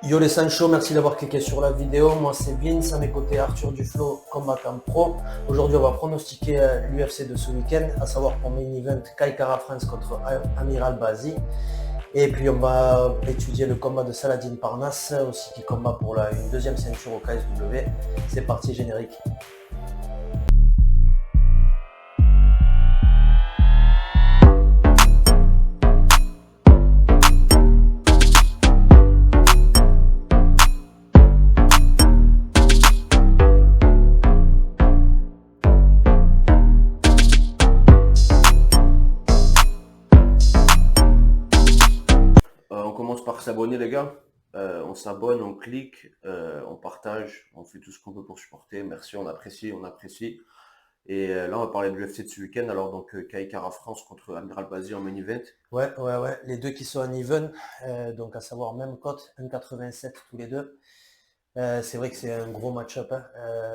Yo les Sancho, merci d'avoir cliqué sur la vidéo. Moi c'est Vince, à mes côtés Arthur Duflo, combattant pro. Aujourd'hui on va pronostiquer l'UFC de ce week-end, à savoir pour main event Kai Kara France contre Amir Albazi. Et puis on va étudier le combat de Saladin Parnasse, aussi qui combat pour une deuxième ceinture au KSW. C'est parti, générique. On commence par s'abonner, les gars. On s'abonne, on clique, on partage, on fait tout ce qu'on peut pour supporter. Merci, on apprécie, on apprécie. Et là, on va parler de l'UFC de ce week-end. Alors, donc, Kai Kara France contre Amir Albazi en main event. Ouais. Les deux qui sont en even, donc à savoir même cote, 1,87 tous les deux. C'est vrai que c'est un gros match-up, hein.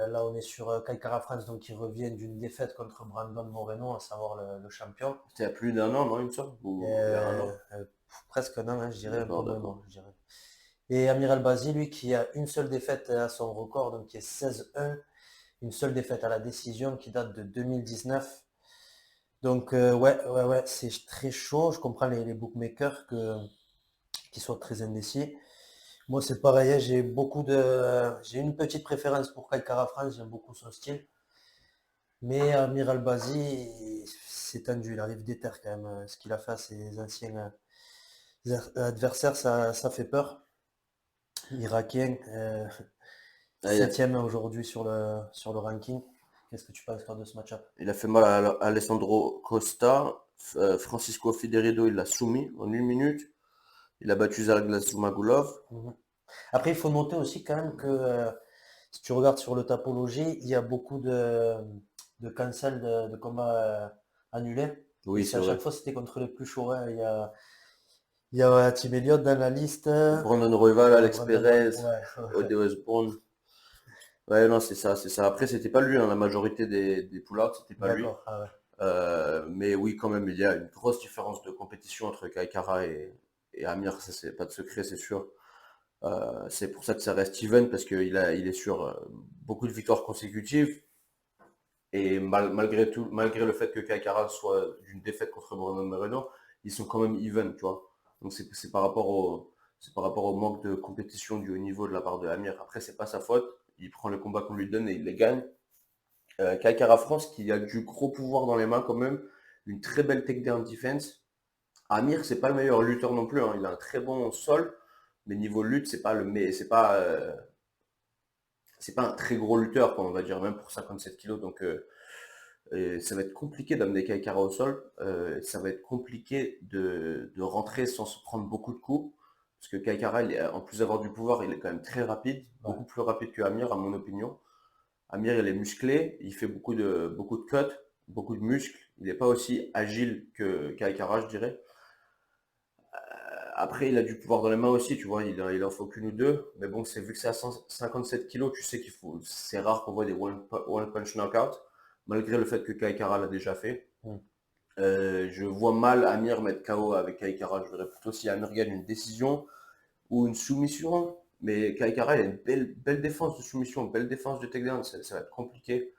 Là, on est sur Kai Kara France, donc qui revient d'une défaite contre Brandon Moreno, à savoir le champion. C'était il y a plus d'un an, non, il me semble, ou il y a un an. Presque un an, hein, je dirais un peu D'accord, moins, d'accord. je dirais. Et Amir Albazi, lui, qui a une seule défaite à son record, donc qui est 16-1, une seule défaite à la décision qui date de 2019. Donc ouais, c'est très chaud. Je comprends les bookmakers qui soient très indécis. Moi, c'est pareil, hein, j'ai une petite préférence pour Kai Kara France, j'aime beaucoup son style. Mais Amir Albazi, c'est tendu, il arrive déter quand même. Ce qu'il a fait à ses anciens adversaires, ça fait peur. Irakien, Ah, il a, 7e aujourd'hui sur le ranking. Qu'est-ce que tu penses toi de ce match-up? il a fait mal à Alessandro Costa. Francisco Figueiredo, il l'a soumis en 1 minute. Il a battu Zalglaz Zumagulov. Mhm. Après, il faut noter aussi quand même que si tu regardes sur le Tapologie, il y a beaucoup de cancel de combats annulés. Et Oui, c'est c'est à vrai. chaque fois, c'était contre les plus chauds, hein. Il y a Tim Elliott dans la liste. Brandon Royval, Alex Brandon, Perez, ouais. Ode Osbourne. Ouais, non, c'est ça, c'est ça. Après, c'était pas lui, hein, la majorité des pull-outs, c'était pas lui. D'accord. Ah ouais. Mais oui, quand même, il y a une grosse différence de compétition entre Kai Kara et Amir, ça c'est pas de secret, c'est sûr. C'est pour ça que ça reste even, parce il est sur beaucoup de victoires consécutives. Et malgré tout, malgré le fait que Kai Kara soit d'une défaite contre Brandon Moreno, ils sont quand même even, tu vois. Donc c'est par rapport au manque de compétition du haut niveau de la part de Amir. Après, c'est pas sa faute. Il prend le combat qu'on lui donne et il les gagne. Kai Kara France qui a du gros pouvoir dans les mains quand même, une très belle takedown defense. Amir, c'est pas le meilleur lutteur non plus, hein. Il a un très bon sol, mais niveau lutte, c'est pas un très gros lutteur, quoi, on va dire, même pour 57 kilos. Donc et ça va être compliqué d'amener Kai Kara au sol. Ça va être compliqué de rentrer sans se prendre beaucoup de coups. Parce que Kai Kara, en plus d'avoir du pouvoir, il est quand même très rapide, Ouais. beaucoup plus rapide que Amir, à mon opinion. Amir, il est musclé, il fait beaucoup de cuts, beaucoup de muscles. Il n'est pas aussi agile que Kai Kara, je dirais. Après, il a du pouvoir dans les mains aussi, tu vois, il en faut qu'une ou deux. Mais bon, vu que c'est à 157 kilos, tu sais c'est rare qu'on voit des one punch knockout, malgré le fait que Kai Kara l'a déjà fait. Mm. Je vois mal Amir mettre KO avec Kai Kara. Je verrais plutôt si Amir gagne une décision ou une soumission. Mais Kai Kara, il a une belle défense de soumission, une belle défense de takedown. Ça va être compliqué.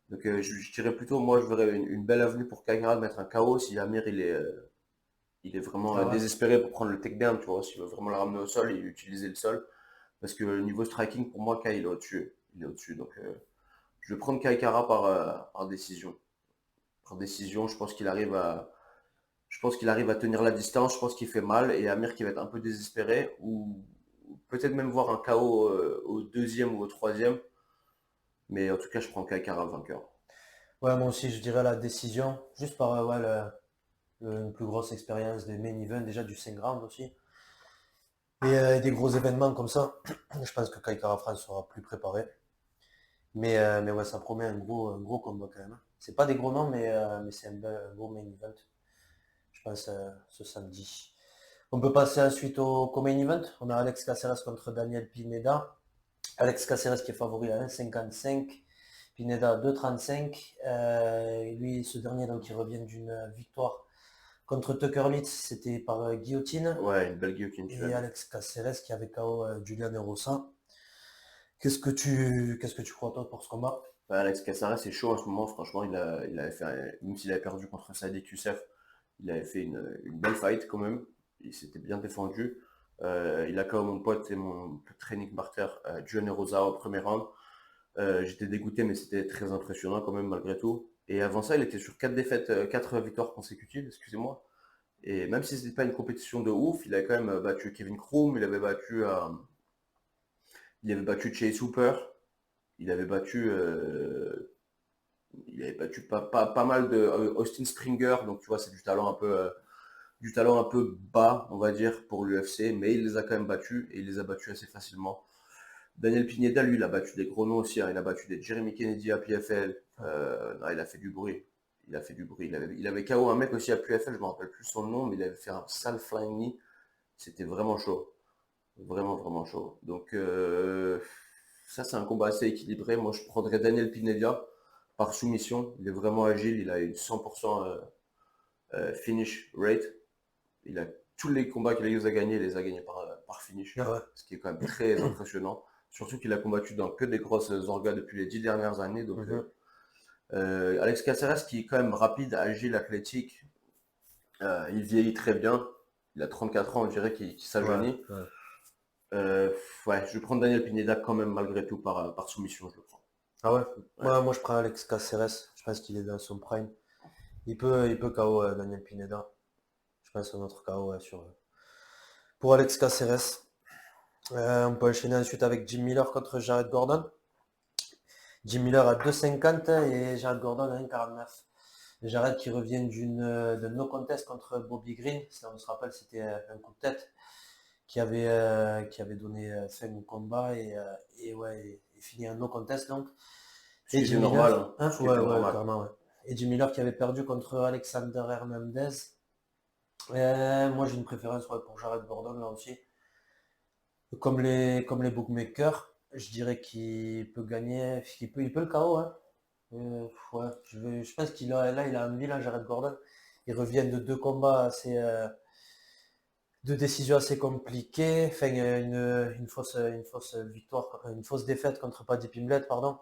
Donc je dirais plutôt, moi, je verrais une belle avenue pour Kai Kara de mettre un KO si Amir il est vraiment Ah ouais. désespéré pour prendre le takedown, tu vois. S'il veut vraiment le ramener au sol et utiliser le sol. Parce que le niveau striking, pour moi, Kai, il est au-dessus. Il est au-dessus. Donc je vais prendre Kai Kara par décision. Par décision, je pense qu'il arrive à tenir la distance, je pense qu'il fait mal et Amir qui va être un peu désespéré ou peut-être même voir un KO au deuxième ou au troisième. Mais en tout cas, je prends Kaikara vainqueur. Ouais, moi aussi, je dirais la décision, juste par ouais, une plus grosse expérience des main events, déjà du 5 rounds aussi. Et des gros événements comme ça, je pense que Kai Kara France sera plus préparé. Mais ouais, ça promet un gros combat quand même, hein. C'est pas des gros noms, mais c'est un beau main event, je pense, ce samedi. On peut passer ensuite au co-main event. On a Alex Caceres contre Daniel Pineda. Alex Caceres qui est favori à 1,55. Pineda à 2,35. Lui, ce dernier, donc, il revient d'une victoire Contre Tucker Litz, c'était par guillotine. Ouais, une belle guillotine, tu l'as Et mis. Alex Caceres qui avait KO Julian Erosa. Qu'est-ce que tu crois toi pour ce combat? Ouais, Alex Caceres, c'est chaud en ce moment, franchement, il avait fait, même s'il avait perdu contre Sadiq Youssef, il avait fait une belle fight quand même, il s'était bien défendu. Il a KO mon pote et mon training partner, Julian Erosa au premier round. J'étais dégoûté, mais c'était très impressionnant quand même malgré tout. Et avant ça, il était sur 4 défaites, 4 victoires consécutives, excusez-moi. Et même si c'était pas une compétition de ouf, il a quand même battu Kevin Kroom, il avait battu Chase Hooper, il avait battu, euh, il avait battu pas mal de Austin Springer, donc tu vois, c'est du talent un peu bas, on va dire, pour l'UFC, mais il les a quand même battus et il les a battus assez facilement. Daniel Pineda, lui, il a battu des gros noms aussi, hein. Il a battu des Jeremy Kennedy à PFL. Non, il a fait du bruit. Il a fait du bruit. Il avait KO un mec aussi à PFL, je me rappelle plus son nom, mais il avait fait un sale flying knee. C'était vraiment chaud. Vraiment, vraiment chaud. Donc, ça, c'est un combat assez équilibré. Moi, je prendrais Daniel Pineda par soumission. Il est vraiment agile. Il a une 100% finish rate. Il a tous les combats qu'il a gagnés, il les a gagnés par finish. Ah ouais. Ce qui est quand même très impressionnant. Surtout qu'il a combattu dans que des grosses orgas depuis les 10 dernières années. Donc, Mhm. Alex Caceres, qui est quand même rapide, agile, athlétique, il vieillit très bien. Il a 34 ans, on dirait qu'il Ouais, s'ajeunit. ouais. Euh, ouais, je vais prendre Daniel Pineda quand même, malgré tout, par soumission, je le prends. Ah ouais? Ouais. Moi, je prends Alex Caceres. Je pense qu'il est dans son prime. Il peut KO Daniel Pineda. Je pense à notre KO pour Alex Caceres. On peut enchaîner ensuite avec Jim Miller contre Jared Gordon. Jim Miller à 2,50 et Jared Gordon à 1,49. Jared qui revient de no contest contre Bobby Green. Ça, on se rappelle, c'était un coup de tête qui avait donné fin au combat et ouais, et fini en no contest donc. Ce Et qui était Jim normal, Miller, hein. hein, Ce qui ouais, était ouais, normal. carrément, ouais. Et Jim Miller qui avait perdu contre Alexander Hernandez. Moi, j'ai une préférence ouais, pour Jared Gordon là aussi. Comme les bookmakers, je dirais qu'il peut gagner, il peut le KO, hein. Ouais, je pense là, il a envie, là, Jared Gordon. Il revient de deux combats deux décisions assez compliquées. Enfin, une fausse victoire, une fausse défaite contre Paddy Pimblett, pardon.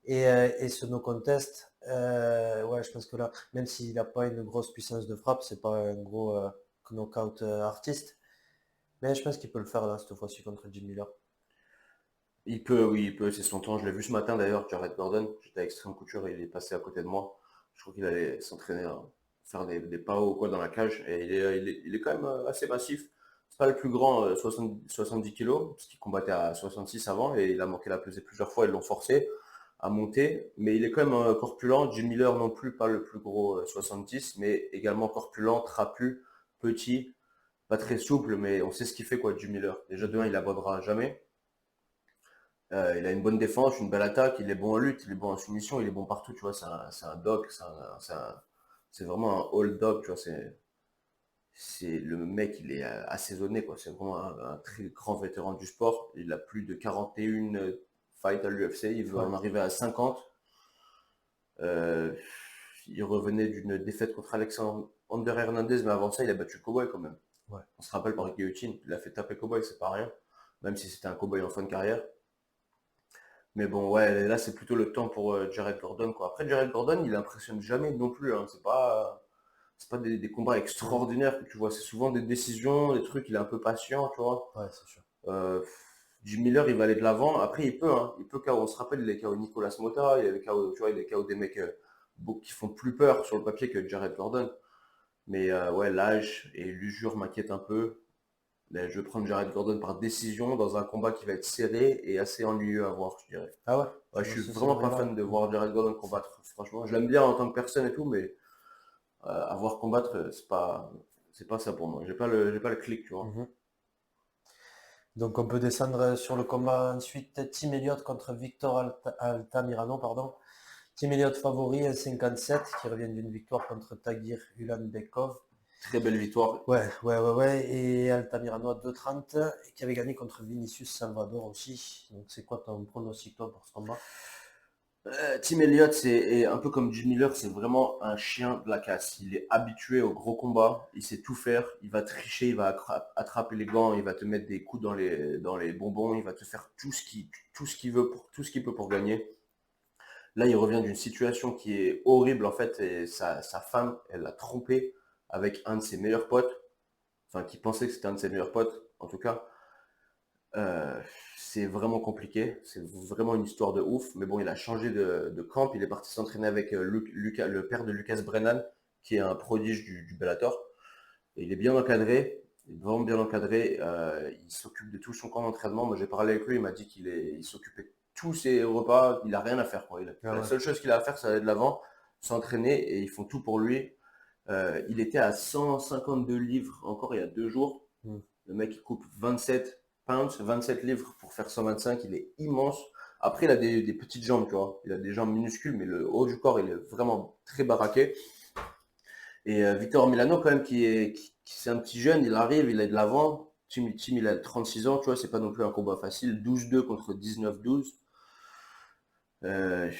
Et ce no contest, ouais, je pense que là, même s'il n'a pas une grosse puissance de frappe, c'est pas un gros knockout artiste, mais je pense qu'il peut le faire là, cette fois-ci contre Jim Miller. Il peut, oui, il peut, c'est son temps. Je l'ai vu ce matin d'ailleurs, Jared Gordon. J'étais à Extreme Couture et il est passé à côté de moi. Je crois qu'il allait s'entraîner à faire des PAO ou quoi dans la cage. Et il est quand même assez massif. C'est pas le plus grand, 70 kilos, parce qu'il combattait à 66 avant et il a manqué la pesée plusieurs fois. Ils l'ont forcé à monter. Mais il est quand même corpulent. Jim Miller non plus, pas le plus gros 70, mais également corpulent, trapu, petit, pas très souple, mais on sait ce qu'il fait quoi, Jim Miller. Déjà de un, Mhm. il abandonnera jamais. Il a une bonne défense, une belle attaque, il est bon en lutte, il est bon en soumission, il est bon partout, tu vois, c'est un dog, c'est vraiment un all dog, tu vois, le mec, il est assaisonné, quoi, c'est vraiment un très grand vétéran du sport, il a plus de 41 fights à l'UFC, il veut Ouais, en arriver à 50. Euh, il revenait d'une défaite contre Alexander Hernandez, mais avant ça, il a battu Cowboy quand même. ouais. On se rappelle par guillotine, il a fait taper Cowboy, c'est pas rien, même si c'était un Cowboy en fin de carrière. Mais bon, ouais, là, c'est plutôt le temps pour Jared Gordon, quoi. Après, Jared Gordon, il impressionne jamais non plus, hein. C'est pas des combats Mhm. extraordinaires que tu vois. C'est souvent des décisions, des trucs, il est un peu patient, tu vois. Ouais, c'est sûr. Euh, Jim Miller, il va aller de l'avant. Après, il peut, hein. Il peut KO. On se rappelle, il est KO Nicolas Mota, il avait KO, tu vois, il est KO des mecs qui font plus peur sur le papier que Jared Gordon. Mais ouais, l'âge et l'usure m'inquiètent un peu. Mais je vais prendre Jared Gordon par décision dans un combat qui va être serré et assez ennuyeux à voir, je dirais. Ah ouais, Ouais, tu je vois suis ce vraiment pas scénario-là. fan de Mhm. voir Jared Gordon combattre, franchement. Je l'aime bien en tant que personne et tout, mais à voir combattre, c'est pas ça pour moi. J'ai pas le clic, tu vois. Mhm. Donc on peut descendre sur le combat ensuite. Tim Elliott contre Victor Altamirano, pardon. Tim Elliott favori, 1,57, qui revient d'une victoire contre Tagir Ulanbekov. Très belle victoire. Ouais. Et Altamirano à 2,30, qui avait gagné contre Vinicius Salvador aussi. Donc c'est quoi ton pronostic toi pour ce combat? Tim Elliott, c'est un peu comme Jim Miller, c'est vraiment un chien de la casse. Il est habitué au gros combat, il sait tout faire, il va tricher, il va attraper les gants, il va te mettre des coups dans les bonbons, il va te faire tout ce qu'il veut pour tout ce qu'il peut pour gagner. Là, il revient d'une situation qui est horrible en fait, et sa femme, elle l'a trompé avec un de ses meilleurs potes, enfin qui pensait que c'était un de ses meilleurs potes, en tout cas. Euh, c'est vraiment compliqué, c'est vraiment une histoire de ouf, mais bon, il a changé de camp, il est parti s'entraîner avec Lucas, le père de Lucas Brennan, qui est un prodige du Bellator. Et il est bien encadré, il est vraiment bien encadré, il s'occupe de tout son camp d'entraînement. Moi j'ai parlé avec lui, il m'a dit il s'occupait de tous ses repas, il a rien à faire, quoi. Ah La ouais. seule chose qu'il a à faire, c'est aller de l'avant, s'entraîner, et ils font tout pour lui. Il était à 152 livres encore il y a 2 jours. Mm. Le mec, il coupe 27 pounds, 27 livres pour faire 125. Il est immense. Après, il a des petites jambes, tu vois. Il a des jambes minuscules, mais le haut du corps, il est vraiment très baraqué. Et Victor Milano, quand même, c'est un petit jeune, il arrive, il est de l'avant. Tim, il a 36 ans, tu vois, c'est pas non plus un combat facile. 12-2 contre 19-12. Euh,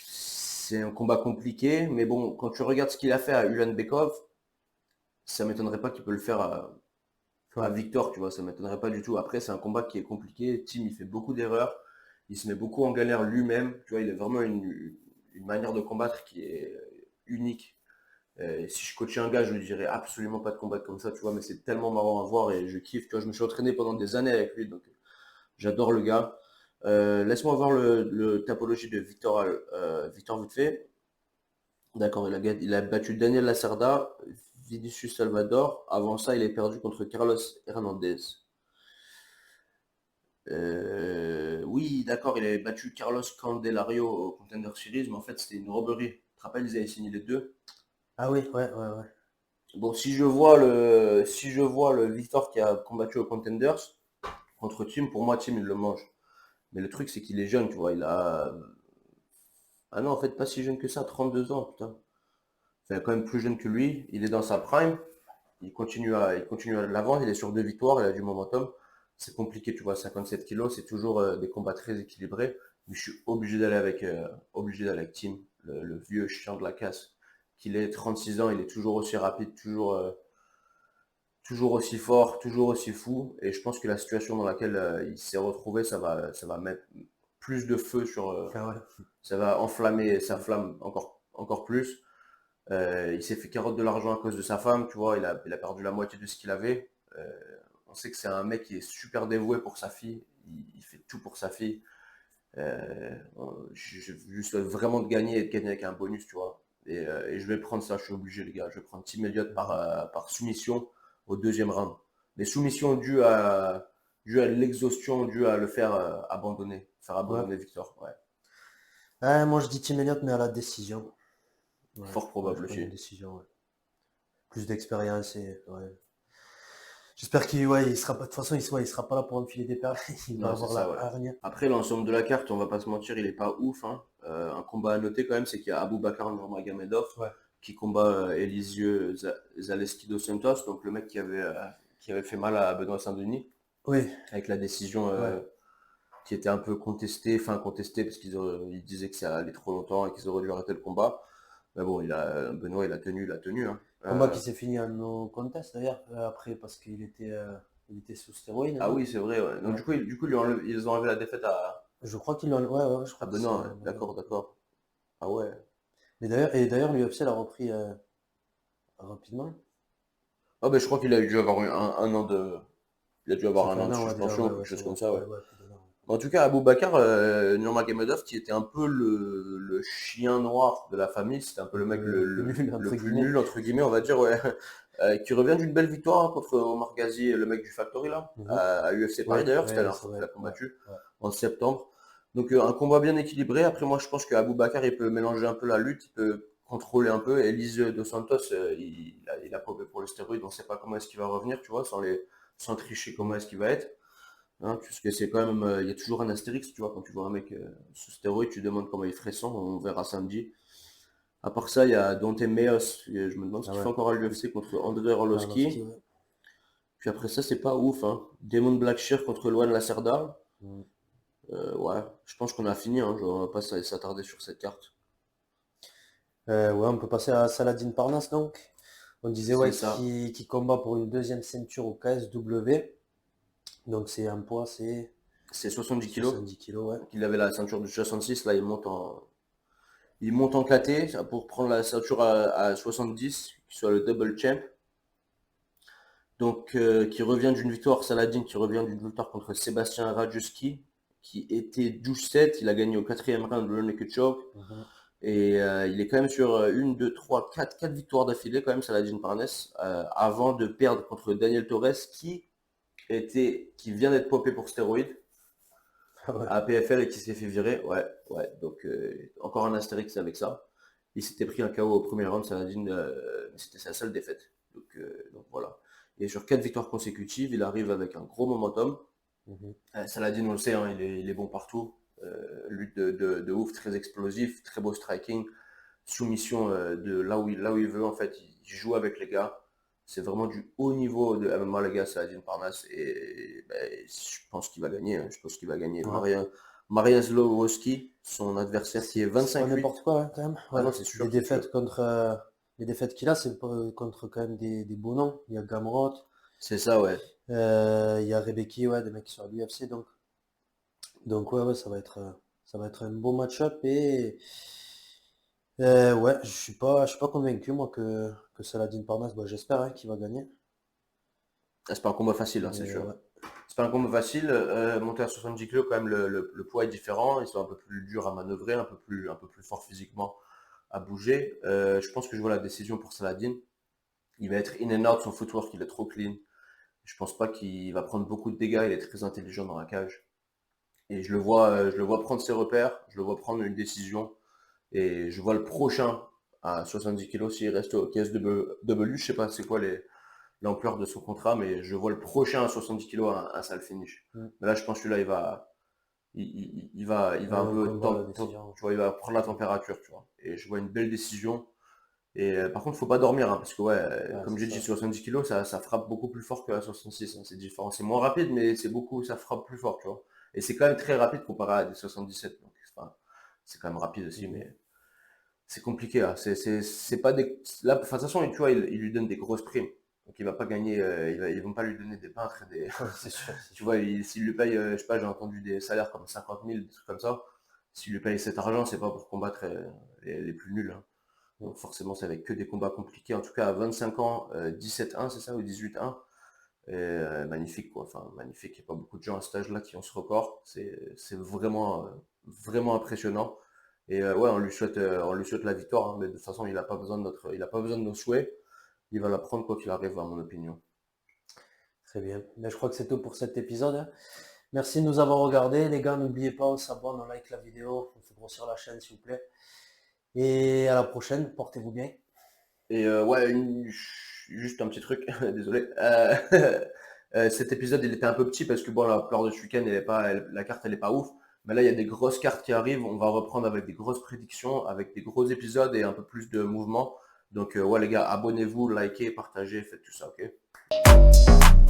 c'est un combat compliqué, mais bon, quand tu regardes ce qu'il a fait à Ulan Bekov, ça m'étonnerait pas qu'il peut le faire à Ouais. Victor, tu vois, ça m'étonnerait pas du tout. Après, c'est un combat qui est compliqué. Tim, il fait beaucoup d'erreurs. Il se met beaucoup en galère lui-même. Tu vois, il a vraiment une manière de combattre qui est unique. Si je coachais un gars, je lui dirais absolument pas de combattre comme ça, tu vois, mais c'est tellement marrant à voir et je kiffe. Tu vois, je me suis entraîné pendant des années avec lui, donc j'adore le gars. Laisse-moi voir le tapologie de Victor, Victor vite fait. D'accord, il a battu Daniel Lacerda, Vinicius Salvador. Avant ça, il est perdu contre Carlos Hernandez. Oui, d'accord, il avait battu Carlos Candelario au Contender Series, mais en fait, c'était une robberie. Tu te rappelles, ils avaient signé les deux. Ah oui, ouais, ouais, ouais. Bon, si je vois le Victor qui a combattu au Contenders contre Tim, pour moi, Tim, il le mange. Mais le truc, c'est qu'il est jeune, tu vois. Il a. Ah non, en fait, pas si jeune que ça, 32 ans, putain. C'est quand même plus jeune que lui. Il est dans sa prime. Il continue à l'avant. Il est sur 2 victoires. Il a du momentum. C'est compliqué, tu vois. 57 kilos, c'est toujours des combats très équilibrés. Mais je suis obligé d'aller avec Tim, le vieux chien de la casse. Qu'il ait 36 ans, il est toujours aussi rapide, toujours aussi fort, toujours aussi fou. Et je pense que la situation dans laquelle il s'est retrouvé, ça va mettre plus de feu sur. Ah ouais. Ça va enflammer sa flamme encore plus. Il s'est fait carotte de l'argent à cause de sa femme, tu vois. Il a perdu la moitié de ce qu'il avait. On sait que c'est un mec qui est super dévoué pour sa fille. Il fait tout pour sa fille. Euh, je lui souhaite vraiment de gagner et de gagner avec un bonus, tu vois. Et je vais prendre ça, je suis obligé, les gars. Je vais prendre Tim Elliott par soumission au deuxième round. Mais soumission due à l'exhaustion, due à le faire abandonner, faire Ouais. abandonner Victor. Ouais, Moi je dis Tim Elliott, mais à la décision. Ouais, fort ouais, je probable prends une aussi. décision, ouais. Plus d'expérience et ouais. J'espère qu'il ouais, il sera pas. De toute façon, ouais, il sera pas là pour enfiler des perles. Il va Non, c'est avoir ça, la ouais. hargne. Après, l'ensemble de la carte, on va pas se mentir, il est pas ouf, hein. Un combat à noter quand même, c'est qu'il y a Abubakar Nurmagomedov Ouais. qui combat Eliseu Zaleski dos Santos, donc le mec qui avait fait mal à Benoît Saint-Denis, Oui, avec la décision ouais. qui était un peu contestée, enfin contestée parce ils disaient que ça allait trop longtemps et qu'ils auraient dû arrêter le combat. Mais bon, Benoît, il a tenu, hein. Combat qui s'est fini en no contest d'ailleurs, après parce il était sous stéroïde, Ah non? oui, c'est vrai, ouais. Donc Ouais. du coup, ils ont enlevé la défaite Je crois qu'ils l'ont. Ouais, ouais, je à crois que c'est. Benoît, ouais. D'accord, d'accord. Ah ouais. Mais d'ailleurs, l'UFC l'a repris rapidement. Ah ben je crois qu'il a dû avoir un an il a dû Ça avoir fait un an un de an, ouais, déjà, suspension, ouais, quelque ouais, c'est chose vrai. comme ça, ouais. Ouais, ouais, plus d'un an. En tout cas, Aboubacar Nurmagomedov, qui était un peu le chien noir de la famille, c'était un peu le mec Le plus nul, le entre plus guillemets. nul, entre guillemets, on va dire, ouais. Qui revient d'une belle victoire hein, contre Omar Ghazi, le mec du Factory, là, Mhm. à UFC Oui, Paris d'ailleurs, c'était la oui, dernière c'est fois qu'il vrai. a Ouais, combattu, ouais. en septembre. Donc un combat bien équilibré. Après, moi, je pense qu'Aboubacar, il peut mélanger un peu la lutte, il peut contrôler un peu. Elise Dos Santos, il a popé pour le stéroïde, on ne sait pas comment est-ce qu'il va revenir, tu vois, sans tricher comment Mhm. est-ce qu'il va être. Hein, puisque c'est quand même, il y a toujours un astérix, tu vois, quand tu vois un mec sous stéroïde, tu demandes comment il ferait sans, on verra samedi. À part ça, il y a Dante Meos, et je me demande ce Ah qu'il fait ouais. encore à l'UFC contre André Arlovski, Arlovski. ouais. Puis après ça, c'est pas ouf, hein. Damon Blackshear contre Luan Lacerda. Mhm. Ouais, je pense qu'on a fini, hein, on va pas s'attarder sur cette carte. Ouais, on peut passer à Saladin Parnasse donc. On disait C'est ouais ça. qui combat pour une deuxième ceinture au KSW. Donc c'est un poids, c'est C'est 70 kilos. 70 kilos, ouais. Donc il avait la ceinture du 66, là il monte en KT pour prendre la ceinture à 70, qui soit le double champ. Donc qui revient d'une victoire, Saladin qui revient d'une victoire contre Sébastien Rajewski, qui était 12-7, il a gagné au quatrième round le naked choke. Mhm. Et il est quand même sur 1, 2, 3, 4 victoires d'affilée quand même, Saladin Parnasse, avant de perdre contre Daniel Torres qui vient d'être popé pour stéroïdes Ouais. à PFL et qui s'est fait virer. Ouais, ouais. Donc encore un astérix avec ça. Il s'était pris un KO au premier round, Saladin, mais c'était sa seule défaite. Donc voilà. Et sur 4 victoires consécutives, il arrive avec un gros momentum. Mhm. Saladin, on le sait, hein, il est bon partout. Lutte de ouf, très explosif, très beau striking, soumission de là où il veut. En fait, il joue avec les gars. C'est vraiment du haut niveau de MMA, les gars, Saladin Parnasse. Et ben, je pense qu'il va gagner. Hein. Je pense qu'il va gagner. Ouais. Maria Zlowski, son adversaire, qui est C'est pas 25-8. n'importe quoi hein, quand même. Ah Ouais. non, c'est sûr, Des c'est sûr. défaites contre les défaites qu'il a, c'est contre quand même des beaux noms. Il y a Gamrot, C'est ça, ouais. il y a Rebecki, ouais, des mecs qui sont à l'UFC donc ouais, ouais, ça va être un beau match-up et ouais, je suis pas convaincu moi que Saladin Parnasse, bah, j'espère hein, qu'il va gagner. Ah, c'est pas un combat facile, hein, c'est Mais sûr. ouais. C'est pas un combat facile. Monter à 70 kg, quand même, le poids est différent. Ils sont un peu plus durs à manœuvrer, un peu plus fort physiquement à bouger. Je pense que je vois la décision pour Saladin. Il va être in and out, son footwork, il est trop clean. Je pense pas qu'il va prendre beaucoup de dégâts. Il est très intelligent dans la cage. Et je le vois prendre ses repères. Je le vois prendre une décision. Et je vois le prochain à 70 kg s'il reste au KSW. Je sais pas c'est quoi l'ampleur de son contrat, mais je vois le prochain à 70 kilos un sale finish. Mm. Mais là, je pense que celui-là, il va un Un peu, combat, la décision. tu vois, il va prendre la température, tu vois. Et je vois une belle décision. Et par contre, faut pas dormir, hein, parce que ouais, Ouais, comme c'est j'ai dit, ça. 70 kilos, ça frappe beaucoup plus fort que la 66. Hein, c'est différent. C'est moins rapide, mais ça frappe plus fort, tu vois. Et c'est quand même très rapide comparé à des 77. Donc, enfin, c'est quand même rapide aussi, Mhm. mais c'est compliqué. Hein. C'est pas des. Là, enfin, de toute façon, tu vois, il lui donne des grosses primes. Donc il va pas gagner, ils vont pas lui donner des peintres et des. Ouais, c'est sûr, c'est Tu sûr. vois, s'il lui paye, je sais pas, j'ai entendu des salaires comme 50 000, des trucs comme ça. S'il lui paye cet argent, c'est pas pour combattre les plus nuls. Hein. Mm. Donc forcément, c'est avec que des combats compliqués. En tout cas, à 25 ans, 17-1, c'est ça, ou 18-1. Magnifique, quoi. Enfin, magnifique. Il n'y a pas beaucoup de gens à cet âge-là qui ont ce record. C'est vraiment, vraiment impressionnant. Et ouais, on lui souhaite la victoire. Hein, mais de toute façon, il a pas besoin de nos souhaits. Il va la prendre quoi qu'il arrive, à mon opinion. Très bien. Ben, je crois que c'est tout pour cet épisode, hein. Merci de nous avoir regardés. Les gars, n'oubliez pas, on s'abonne, on like la vidéo, on fait grossir la chaîne s'il vous plaît. Et à la prochaine, portez-vous bien. Et ouais, juste un petit truc, désolé. Cet épisode, il était un peu petit parce que bon, la plupart de ce week-end, la carte, elle est pas ouf. Mais là, il y a des grosses cartes qui arrivent. On va reprendre avec des grosses prédictions, avec des gros épisodes et un peu plus de mouvement. Donc, ouais, les gars, abonnez-vous, likez, partagez, faites tout ça, ok?